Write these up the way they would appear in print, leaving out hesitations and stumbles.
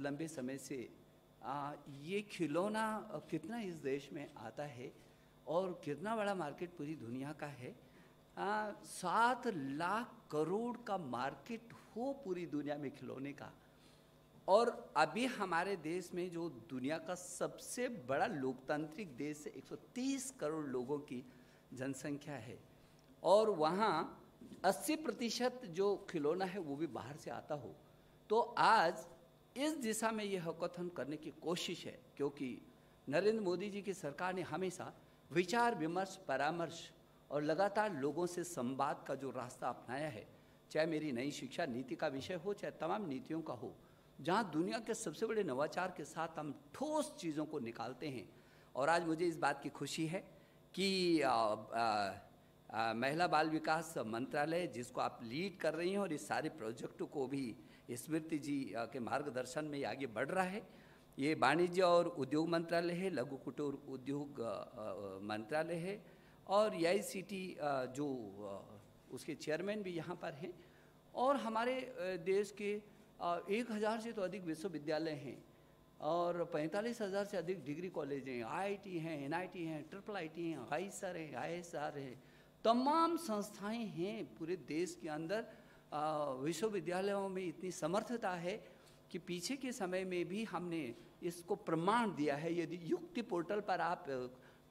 लंबे समय से ये खिलौना कितना इस देश में आता है और कितना बड़ा मार्केट पूरी दुनिया का है। 7 लाख करोड़ का मार्केट हो पूरी दुनिया में खिलौने का। और अभी हमारे देश में जो दुनिया का सबसे बड़ा लोकतांत्रिक देश है, 130 करोड़ लोगों की जनसंख्या है और वहाँ 80% जो खिलौना है वो भी बाहर से आता हो। तो आज इस दिशा में ये हैकाथॉन करने की कोशिश है, क्योंकि नरेंद्र मोदी जी की सरकार ने हमेशा विचार विमर्श, परामर्श और लगातार लोगों से संवाद का जो रास्ता अपनाया है, चाहे मेरी नई शिक्षा नीति का विषय हो, चाहे तमाम नीतियों का हो, जहाँ दुनिया के सबसे बड़े नवाचार के साथ हम ठोस चीज़ों को निकालते हैं। और आज मुझे इस बात की खुशी है कि महिला बाल विकास मंत्रालय, जिसको आप लीड कर रही हैं, और इस सारे प्रोजेक्ट को भी स्मृति जी के मार्गदर्शन में ये आगे बढ़ रहा है। ये वाणिज्य और उद्योग मंत्रालय है, लघु कुटीर उद्योग मंत्रालय है, और AICTE जो उसके चेयरमैन भी यहाँ पर हैं। और हमारे देश के 1000 से तो अधिक विश्वविद्यालय हैं और 45,000 से अधिक डिग्री कॉलेज हैं, IIT हैं, NIT हैं, IIIT हैं, IISER हैं, ISR हैं, तमाम संस्थाएं हैं पूरे देश के अंदर। विश्वविद्यालयों में इतनी समर्थता है कि पीछे के समय में भी हमने इसको प्रमाण दिया है। यदि युक्ति पोर्टल पर आप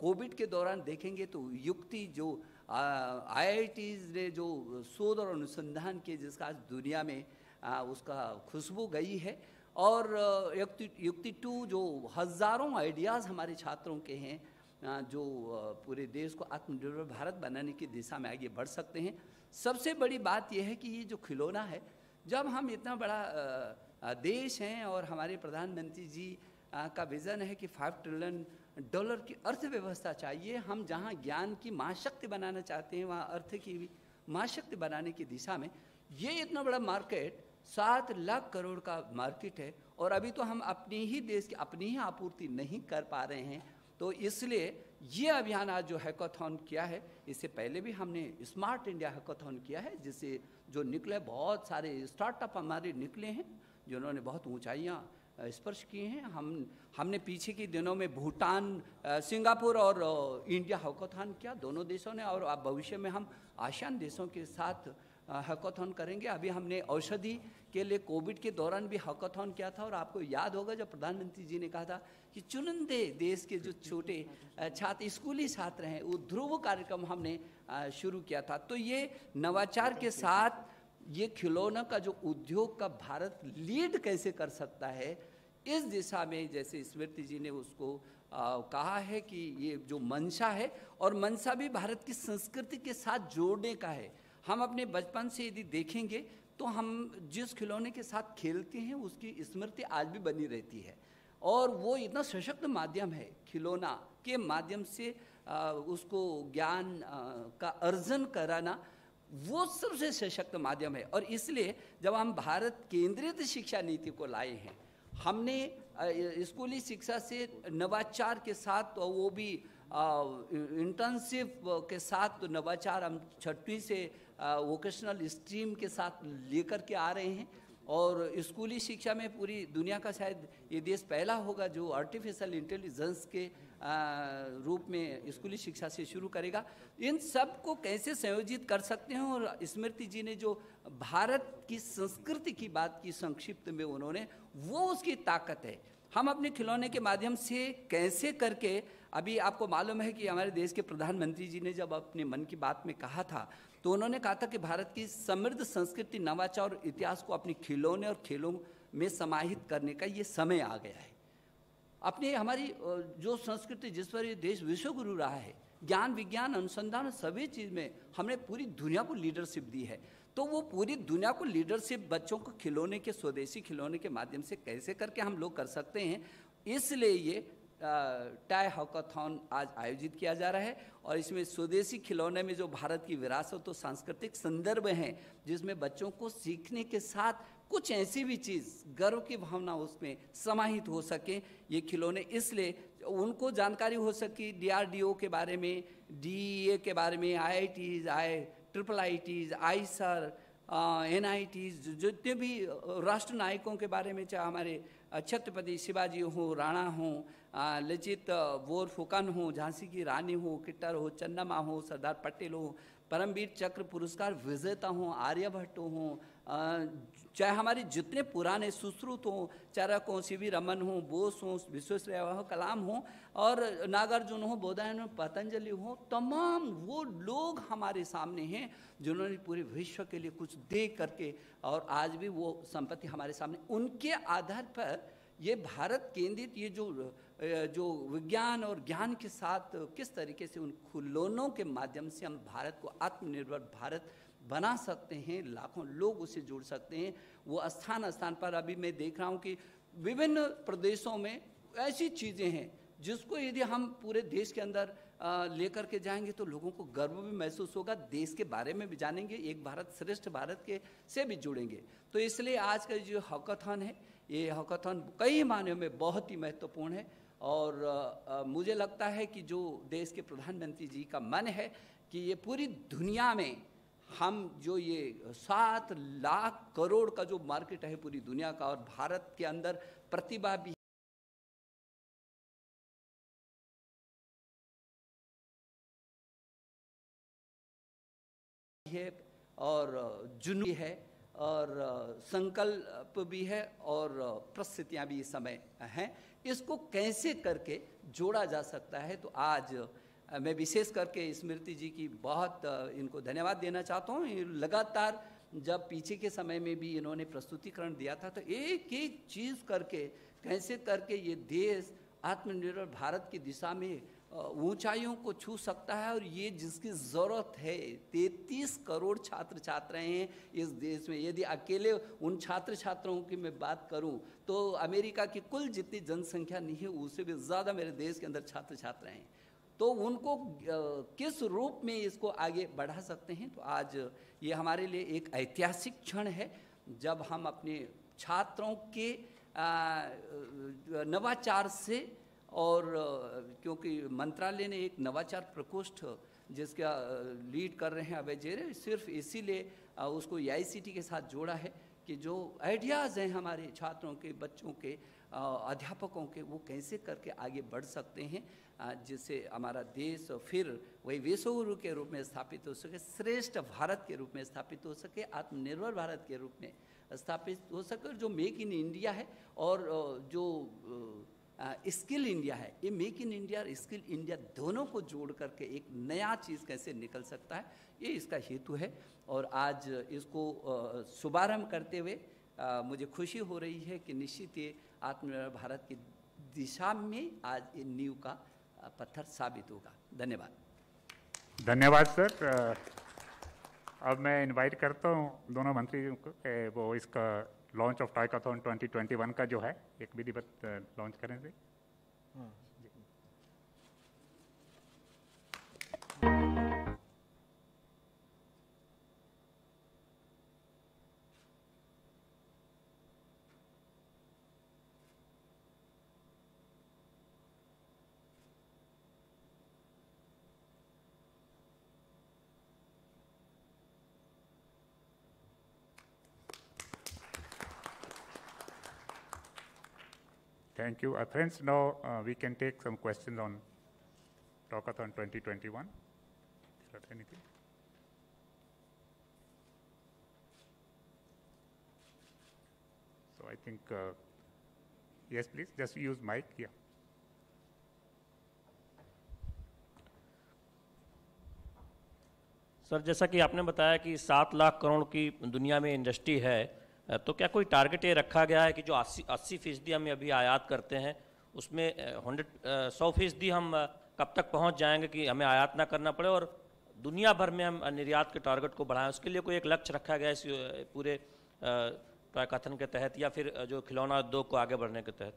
कोविड के दौरान देखेंगे तो युक्ति जो IITs ने जो शोध और अनुसंधान किए, जिसका आज दुनिया में उसका खुशबू गई है, और युक्ति 2 जो हज़ारों आइडियाज़ हमारे छात्रों के हैं, जो पूरे देश को आत्मनिर्भर भारत बनाने की दिशा में आगे बढ़ सकते हैं। सबसे बड़ी बात यह है कि ये जो खिलौना है, जब हम इतना बड़ा देश हैं और हमारे प्रधानमंत्री जी का विज़न है कि $5 ट्रिलियन की अर्थव्यवस्था चाहिए, हम जहाँ ज्ञान की महाशक्ति बनाना चाहते हैं, वहाँ अर्थ की भी महाशक्ति बनाने की दिशा में ये इतना बड़ा मार्केट 7 लाख करोड़ का मार्केट है। और अभी तो हम अपने ही देश की अपनी ही आपूर्ति नहीं कर पा रहे हैं। तो इसलिए ये अभियान आज जो हैकाथॉन किया है, इससे पहले भी हमने स्मार्ट इंडिया हैकाथॉन किया है, जिससे जो निकले बहुत सारे स्टार्टअप हमारे निकले हैं जिन्होंने बहुत ऊंचाइयां स्पर्श किए हैं। हमने पीछे के दिनों में भूटान, सिंगापुर और इंडिया हैकाथॉन किया, दोनों देशों ने, और अब भविष्य में हम आसियान देशों के साथ हैकाथॉन करेंगे। अभी हमने औषधि के लिए कोविड के दौरान भी हैकाथॉन किया था, और आपको याद होगा जब प्रधानमंत्री जी ने कहा था कि चुनिंदे देश के जो छोटे छात्र, स्कूली छात्र हैं, वो ध्रुव कार्यक्रम हमने शुरू किया था। तो ये नवाचार के साथ ये खिलौना का जो उद्योग का भारत लीड कैसे कर सकता है, इस दिशा में जैसे स्मृति जी ने उसको कहा है कि ये जो मंशा है, और मंशा भी भारत की संस्कृति के साथ जोड़ने का है। हम अपने बचपन से यदि देखेंगे तो हम जिस खिलौने के साथ खेलते हैं उसकी स्मृति आज भी बनी रहती है, और वो इतना सशक्त माध्यम है, खिलौना के माध्यम से उसको ज्ञान का अर्जन कराना वो सबसे सशक्त माध्यम है। और इसलिए जब हम भारत केंद्रित शिक्षा नीति को लाए हैं, हमने स्कूली शिक्षा से नवाचार के साथ, तो वो भी इंटर्नशिप के साथ, तो नवाचार हम 6वीं से वोकेशनल स्ट्रीम के साथ लेकर के आ रहे हैं। और स्कूली शिक्षा में पूरी दुनिया का शायद ये देश पहला होगा जो आर्टिफिशियल इंटेलिजेंस के रूप में स्कूली शिक्षा से शुरू करेगा। इन सब को कैसे संयोजित कर सकते हैं, और स्मृति जी ने जो भारत की संस्कृति की बात की संक्षिप्त में उन्होंने, वो उसकी ताकत है। हम अपने खिलौने के माध्यम से कैसे करके, अभी आपको मालूम है कि हमारे देश के प्रधानमंत्री जी ने जब अपने मन की बात में कहा था, तो उन्होंने कहा था कि भारत की समृद्ध संस्कृति, नवाचार और इतिहास को अपने खिलौने और खेलों में समाहित करने का ये समय आ गया है। अपनी हमारी जो संस्कृति, जिस पर ये देश विश्वगुरु रहा है, ज्ञान विज्ञान अनुसंधान सभी चीज़ में हमने पूरी दुनिया को लीडरशिप दी है। तो वो पूरी दुनिया को लीडरशिप बच्चों को खिलौने के, स्वदेशी खिलौने के माध्यम से कैसे करके हम लोग कर सकते हैं, इसलिए ये टाई हैकाथॉन आज आयोजित किया जा रहा है। और इसमें स्वदेशी खिलौने में जो भारत की विरासत और सांस्कृतिक संदर्भ हैं, जिसमें बच्चों को सीखने के साथ कुछ ऐसी भी चीज़, गर्व की भावना उसमें समाहित हो सके, ये खिलौने, इसलिए उनको जानकारी हो सके DRDO के बारे में, DEA के बारे में, IITs, IIITs, ISER, NITs, जितने भी राष्ट्र नायकों के बारे में, चाहे हमारे छत्रपति शिवाजी हो, राणा हो, लचित बोरफुकन हो, झांसी की रानी हो, किट्टर हो, चन्नम्मा हो, सरदार पटेल हो, परमवीर चक्र पुरस्कार विजेता हों, आर्यभट्ट हों, चाहे हमारे जितने पुराने सुश्रुत हों, चरक हों, सीवी रमन हों, बोस हों, विश्वेश्वरैया हो, कलाम हों, और नागार्जुन हो, बोधायन हो, पतंजलि हो, तमाम वो लोग हमारे सामने हैं जिन्होंने पूरे विश्व के लिए कुछ दे करके और आज भी वो संपत्ति हमारे सामने, उनके आधार पर ये भारत केंद्रित ये जो विज्ञान और ज्ञान के साथ किस तरीके से उन खिलौनों के माध्यम से हम भारत को आत्मनिर्भर भारत बना सकते हैं, लाखों लोग उससे जुड़ सकते हैं। वो स्थान स्थान पर अभी मैं देख रहा हूँ कि विभिन्न प्रदेशों में ऐसी चीज़ें हैं जिसको यदि हम पूरे देश के अंदर लेकर के जाएंगे तो लोगों को गर्व भी महसूस होगा, देश के बारे में भी जानेंगे, एक भारत श्रेष्ठ भारत के से भी जुड़ेंगे। तो इसलिए आज का जो हैकाथॉन है, ये हैकाथॉन कई मायनों में बहुत ही महत्वपूर्ण है और मुझे लगता है कि जो देश के प्रधानमंत्री जी का मन है कि ये पूरी दुनिया में हम जो ये 7 लाख करोड़ का जो मार्केट है पूरी दुनिया का, और भारत के अंदर प्रतिभा भी है और जुनून है और संकल्प भी है और परिस्थितियाँ भी इस समय हैं, इसको कैसे करके जोड़ा जा सकता है। तो आज मैं विशेष करके स्मृति जी की बहुत इनको धन्यवाद देना चाहता हूँ। लगातार जब पीछे के समय में भी इन्होंने प्रस्तुतिकरण दिया था तो एक एक चीज़ करके कैसे करके ये देश आत्मनिर्भर भारत की दिशा में ऊंचाइयों को छू सकता है, और ये जिसकी ज़रूरत है 33 करोड़ छात्र छात्राएं हैं इस देश में। यदि अकेले उन छात्र छात्राओं की मैं बात करूं तो अमेरिका की कुल जितनी जनसंख्या नहीं है उससे भी ज़्यादा मेरे देश के अंदर छात्र छात्राएं हैं। तो उनको किस रूप में इसको आगे बढ़ा सकते हैं। तो आज ये हमारे लिए एक ऐतिहासिक क्षण है जब हम अपने छात्रों के नवाचार से, और क्योंकि मंत्रालय ने एक नवाचार प्रकोष्ठ जिसका लीड कर रहे हैं अभय जेरे, सिर्फ इसीलिए उसको AICTE के साथ जोड़ा है कि जो आइडियाज़ हैं हमारे छात्रों के, बच्चों के, अध्यापकों के, वो कैसे करके आगे बढ़ सकते हैं जिससे हमारा देश फिर वही विश्वगुरु के रूप में स्थापित हो सके, श्रेष्ठ भारत के रूप में स्थापित हो सके, आत्मनिर्भर भारत के रूप में स्थापित हो सके। और जो मेक इन इंडिया है और जो स्किल इंडिया है, ये मेक इन इंडिया और स्किल इंडिया दोनों को जोड़ करके एक नया चीज़ कैसे निकल सकता है, ये इसका हेतु है। और आज इसको शुभारंभ करते हुए मुझे खुशी हो रही है कि निश्चित ये आत्मनिर्भर भारत की दिशा में आज ये नींव का पत्थर साबित होगा। धन्यवाद। धन्यवाद सर। अब मैं इनवाइट करता हूँ दोनों मंत्रियों को, वो इसका लॉन्च ऑफ हैकाथॉन 2021 का जो है एक विधिवत लॉन्च करें से। Thank you. Friends, now we can take some questions on Talkathon 2021. Is there anything? So I think, yes, please, just use mic here. Sir, जैसा कि आपने बताया कि 7 लाख करोड़ की दुनिया में इंडस्ट्री है, तो क्या कोई टारगेट ये रखा गया है कि जो 80% हम अभी आयात करते हैं उसमें 100% हम कब तक पहुंच जाएंगे कि हमें आयात ना करना पड़े और दुनिया भर में हम निर्यात के टारगेट को बढ़ाएं? उसके लिए कोई एक लक्ष्य रखा गया है इस पूरे कथन के तहत या फिर जो खिलौना उद्योग को आगे बढ़ने के तहत?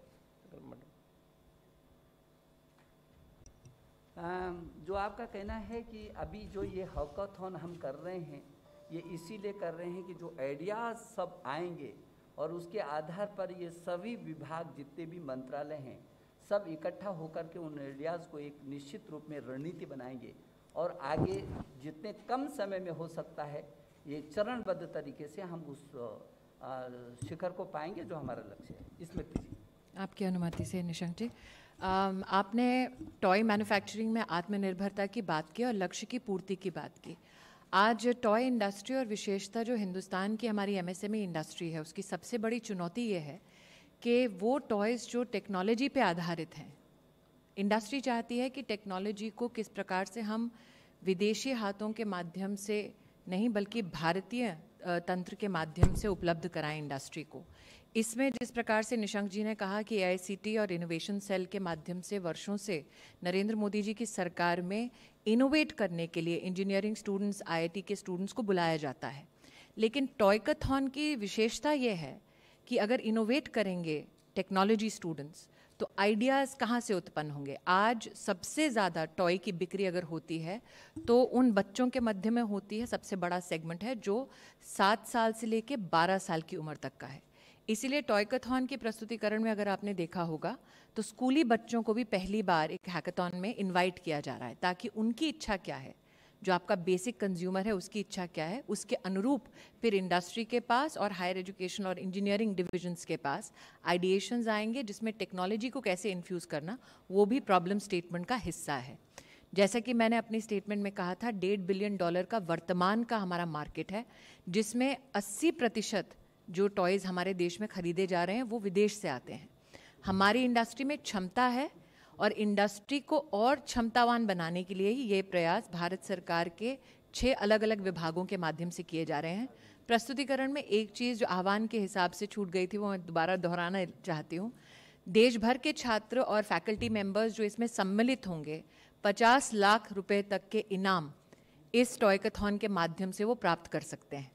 जो आपका कहना है कि अभी जो ये हैकाथॉन हम कर रहे हैं ये इसीलिए कर रहे हैं कि जो आइडियाज़ सब आएंगे और उसके आधार पर ये सभी विभाग जितने भी मंत्रालय हैं सब इकट्ठा होकर के उन आइडियाज़ को एक निश्चित रूप में रणनीति बनाएंगे और आगे जितने कम समय में हो सकता है ये चरणबद्ध तरीके से हम उस शिखर को पाएंगे जो हमारा लक्ष्य है। स्मृति जी। आपकी अनुमति से निशंक जी, आपने टॉय मैन्युफैक्चरिंग में आत्मनिर्भरता की बात की और लक्ष्य की पूर्ति की बात की। आज टॉय इंडस्ट्री और विशेषता जो हिंदुस्तान की हमारी एमएसएमई इंडस्ट्री है, उसकी सबसे बड़ी चुनौती ये है कि वो टॉयज़ जो टेक्नोलॉजी पे आधारित हैं, इंडस्ट्री चाहती है कि टेक्नोलॉजी को किस प्रकार से हम विदेशी हाथों के माध्यम से नहीं बल्कि भारतीय तंत्र के माध्यम से उपलब्ध कराएं इंडस्ट्री को। इसमें जिस प्रकार से निशंक जी ने कहा कि AICTE और इनोवेशन सेल के माध्यम से वर्षों से नरेंद्र मोदी जी की सरकार में इनोवेट करने के लिए इंजीनियरिंग स्टूडेंट्स, IIT के स्टूडेंट्स को बुलाया जाता है। लेकिन टॉयकथॉन की विशेषता ये है कि अगर इनोवेट करेंगे टेक्नोलॉजी स्टूडेंट्स तो आइडियाज़ कहाँ से उत्पन्न होंगे। आज सबसे ज़्यादा टॉय की बिक्री अगर होती है तो उन बच्चों के मध्य में होती है। सबसे बड़ा सेगमेंट है जो 7 साल से लेके 12 साल की उम्र तक का है। इसीलिए टॉयकथॉन के प्रस्तुतिकरण में अगर आपने देखा होगा तो स्कूली बच्चों को भी पहली बार एक हैकाथॉन में इनवाइट किया जा रहा है, ताकि उनकी इच्छा क्या है, जो आपका बेसिक कंज्यूमर है उसकी इच्छा क्या है, उसके अनुरूप फिर इंडस्ट्री के पास और हायर एजुकेशन और इंजीनियरिंग डिविजन्स के पास आइडिएशंस आएंगे, जिसमें टेक्नोलॉजी को कैसे इन्फ्यूज़ करना वो भी प्रॉब्लम स्टेटमेंट का हिस्सा है। जैसा कि मैंने अपनी स्टेटमेंट में कहा था, $1.5 बिलियन का वर्तमान का हमारा मार्केट है, जिसमें 80% जो टॉयज़ हमारे देश में खरीदे जा रहे हैं वो विदेश से आते हैं। हमारी इंडस्ट्री में क्षमता है और इंडस्ट्री को और क्षमतावान बनाने के लिए ही ये प्रयास भारत सरकार के 6 अलग अलग विभागों के माध्यम से किए जा रहे हैं। प्रस्तुतिकरण में एक चीज़ जो आह्वान के हिसाब से छूट गई थी वो मैं दोबारा दोहराना चाहती हूँ। देश भर के छात्र और फैकल्टी मेंबर्स जो इसमें सम्मिलित होंगे, 50 लाख रुपए तक के इनाम इस टॉयकथॉन के माध्यम से वो प्राप्त कर सकते हैं।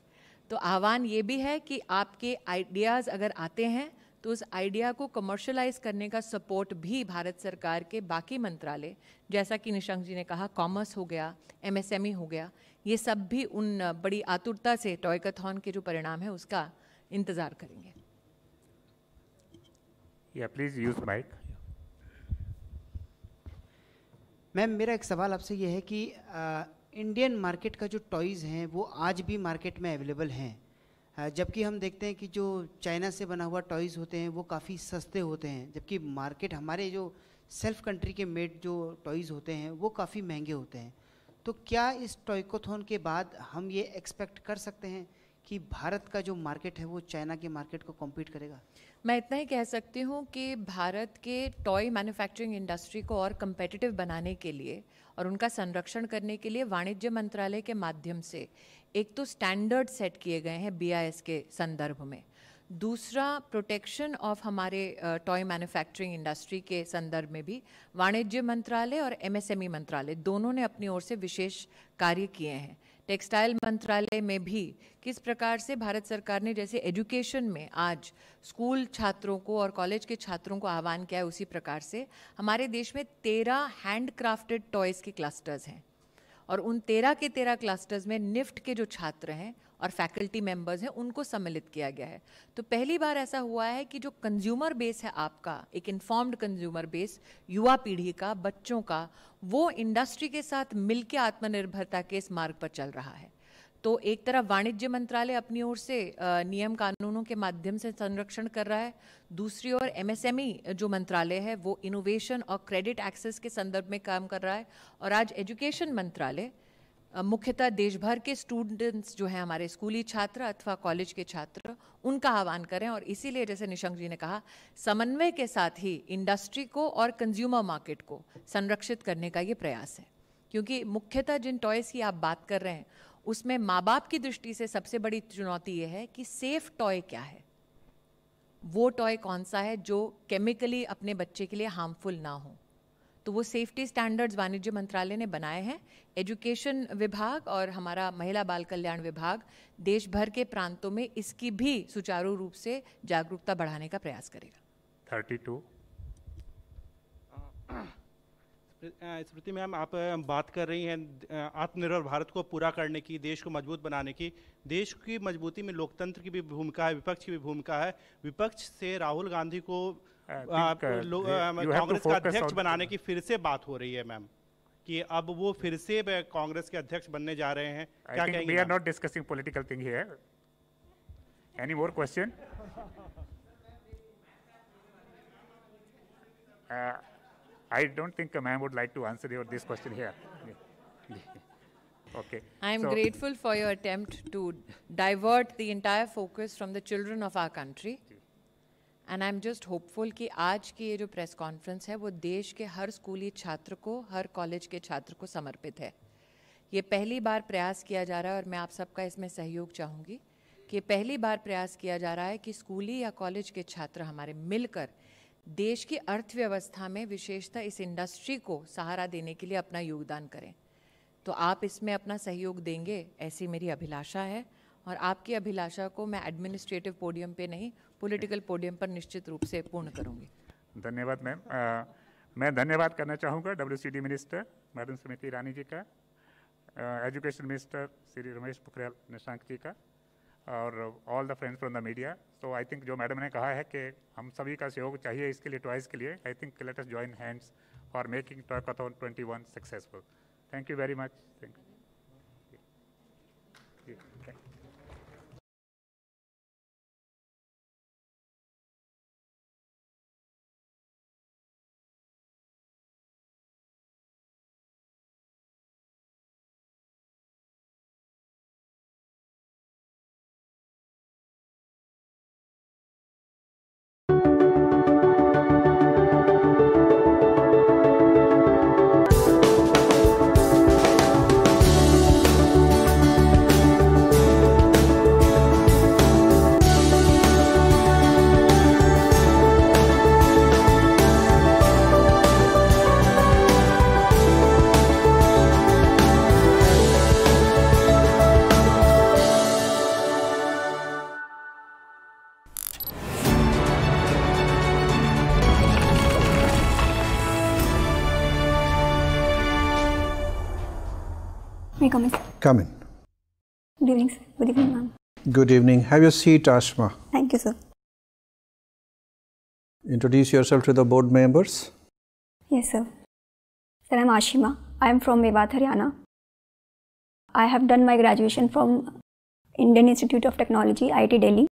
तो आह्वान ये भी है कि आपके आइडियाज़ अगर आते हैं तो उस आइडिया को कमर्शलाइज करने का सपोर्ट भी भारत सरकार के बाकी मंत्रालय, जैसा कि निशंक जी ने कहा, कॉमर्स हो गया, MSME हो गया, ये सब भी उन बड़ी आतुरता से टॉयकथॉन के जो परिणाम है उसका इंतज़ार करेंगे। Please use mic. मैम, मेरा एक सवाल आपसे ये है कि इंडियन मार्केट का जो टॉयज़ हैं वो आज भी मार्केट में अवेलेबल हैं, जबकि हम देखते हैं कि जो चाइना से बना हुआ टॉयज़ होते हैं वो काफ़ी सस्ते होते हैं, जबकि मार्केट हमारे जो सेल्फ कंट्री के मेड जो टॉयज़ होते हैं वो काफ़ी महंगे होते हैं। तो क्या इस टॉयकथॉन के बाद हम ये एक्सपेक्ट कर सकते हैं कि भारत का जो मार्केट है वो चाइना के मार्केट को कॉम्पीट करेगा? मैं इतना ही कह सकती हूँ कि भारत के टॉय मैन्युफैक्चरिंग इंडस्ट्री को और कम्पेटिटिव बनाने के लिए और उनका संरक्षण करने के लिए वाणिज्य मंत्रालय के माध्यम से एक तो स्टैंडर्ड सेट किए गए हैं BIS के संदर्भ में, दूसरा प्रोटेक्शन ऑफ हमारे टॉय मैन्युफैक्चरिंग इंडस्ट्री के संदर्भ में भी वाणिज्य मंत्रालय और MSME मंत्रालय दोनों ने अपनी ओर से विशेष कार्य किए हैं। टेक्सटाइल मंत्रालय में भी किस प्रकार से भारत सरकार ने जैसे एजुकेशन में आज स्कूल छात्रों को और कॉलेज के छात्रों को आह्वान किया है, उसी प्रकार से हमारे देश में 13 हैंड क्राफ्टेड टॉयज़ के क्लस्टर्स हैं और उन 13 के 13 क्लस्टर्स में निफ्ट के जो छात्र हैं और फैकल्टी मेंबर्स हैं उनको सम्मिलित किया गया है। तो पहली बार ऐसा हुआ है कि जो कंज्यूमर बेस है आपका, एक इन्फॉर्म्ड कंज्यूमर बेस, युवा पीढ़ी का, बच्चों का, वो इंडस्ट्री के साथ मिलकर आत्मनिर्भरता के इस मार्ग पर चल रहा है। तो एक तरफ वाणिज्य मंत्रालय अपनी ओर से नियम कानूनों के माध्यम से संरक्षण कर रहा है, दूसरी ओर MSME जो मंत्रालय है वो इनोवेशन और क्रेडिट एक्सेस के संदर्भ में काम कर रहा है। और आज एजुकेशन मंत्रालय मुख्यतः देश भर के स्टूडेंट्स जो हैं, हमारे स्कूली छात्र अथवा कॉलेज के छात्र, उनका आह्वान करें। और इसीलिए जैसे निशंक जी ने कहा, समन्वय के साथ ही इंडस्ट्री को और कंज्यूमर मार्केट को संरक्षित करने का ये प्रयास है, क्योंकि मुख्यतः जिन टॉयज़ की आप बात कर रहे हैं उसमें माँ बाप की दृष्टि से सबसे बड़ी चुनौती ये है कि सेफ टॉय क्या है, वो टॉय कौन सा है जो केमिकली अपने बच्चे के लिए हार्मफुल ना हो। तो वो सेफ्टी स्टैंडर्ड्स वाणिज्य मंत्रालय ने बनाए हैं। एजुकेशन विभाग और हमारा महिला बाल कल्याण विभाग देश भर के प्रांतों में इसकी भी सुचारू रूप से जागरूकता बढ़ाने का प्रयास करेगा। 32। स्मृति मैम, आप बात कर रही हैं आत्मनिर्भर भारत को पूरा करने की, देश को मजबूत बनाने की। देश की मजबूती में लोकतंत्र की भी भूमिका है, विपक्ष की भी भूमिका है। विपक्ष से राहुल गांधी को कांग्रेस का अध्यक्ष बनाने की फिर से बात हो रही है मैम, कि अब वो फिर से कांग्रेस के अध्यक्ष बनने जा रहे हैं। क्या कहेंगे? We are not discussing political thing here. Any more question? I don't think ma'am would like to answer this question here. Okay. I am So- grateful for your attempt to divert the entire focus from the children of our country. And I'm just hopeful कि आज की ये जो press conference है वो देश के हर स्कूली छात्र को, हर कॉलेज के छात्र को समर्पित है। ये पहली बार प्रयास किया जा रहा है और मैं आप सबका इसमें सहयोग चाहूँगी कि पहली बार प्रयास किया जा रहा है कि स्कूली या कॉलेज के छात्र हमारे मिलकर देश की अर्थव्यवस्था में विशेषतः इस इंडस्ट्री को सहारा देने के लिए अपना योगदान करें। तो आप इसमें अपना सहयोग देंगे ऐसी मेरी अभिलाषा है और आपकी अभिलाषा को मैं एडमिनिस्ट्रेटिव पोडियम पे नहीं, पॉलिटिकल पोडियम पर निश्चित रूप से पूर्ण करूँगी। धन्यवाद मैम। मैं धन्यवाद करना चाहूँगा WCD minister madam Smriti Irani ji का, एजुकेशन मिनिस्टर श्री रमेश पोखरियाल निशंक जी का, और all the friends from the media. So I think जो मैडम ने कहा है कि हम सभी का सहयोग चाहिए इसके लिए, टॉयज़ के लिए, I think let us join hands for making Toycathon 21 successful. Thank you very much. Thank you. May I come in? Come in. Good evening, sir. Good evening, ma'am. Good evening. Have your seat, Ashma. Thank you, sir. Introduce yourself to the board members. Yes, sir. Sir, I'm Ashima. I am from Mewat, Haryana. I have done my graduation from Indian Institute of Technology, IIT Delhi.